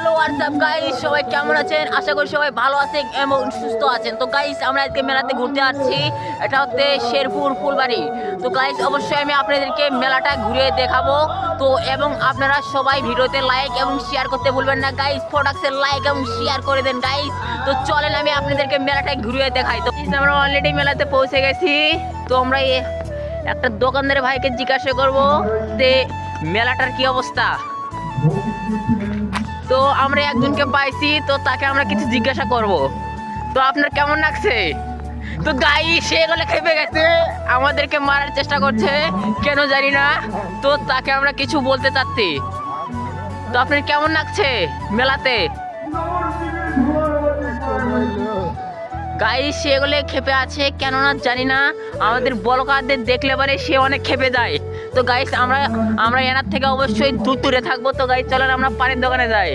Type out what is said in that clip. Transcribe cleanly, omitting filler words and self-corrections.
Hello WhatsApp guys, সবাই কেমন আছেন? আশা করি সবাই ভালো আছেন এবং সুস্থ আছেন। তো গাইস, আমরা আজকে মেলাতে ঘুরতে যাচ্ছি। এটা হচ্ছে শেরপুর ফুলবাড়ি। তো গাইস, অবশ্যই আমি আপনাদেরকে মেলাটা ঘুরে দেখাবো। তো এবং আপনারা সবাই ভিডিওতে লাইক এবং শেয়ার করতে ভুলবেন না গাইস। প্রোডাক্টসের লাইক এবং শেয়ার করে দেন গাইস। তো চলেন আমি আপনাদেরকে মেলাটা ঘুরিয়ে দেখাই। তো আমরা অলরেডি মেলাতে পৌঁছে গেছি। তো আমরা একটা দোকানদার ভাইকে জিজ্ঞাসা করবো যে মেলাটার কি অবস্থা। তো আমরা একজনকে পাইছি, তো তাকে আমরা কিছু জিজ্ঞাসা করব। তো আপনার কেমন লাগছে? তো গাইস, সে গলে খেপে গেছে, আমাদেরকে মারার চেষ্টা করছে, কেন জানি না। তো তাকে আমরা কিছু বলতে চাচ্ছি। তো আপনার কেমন লাগছে মেলাতে? গাইস, সে গলে খেপে আছে, কেননা জানি না। আমাদের বলকারদের দেখলে পরে সে অনেক খেপে যায়। তো গাইস, আমরা এনার থেকে অবশ্যই দূরে থাকবো। তো গাইস, চলেন আমরা পানির দোকানে যাই।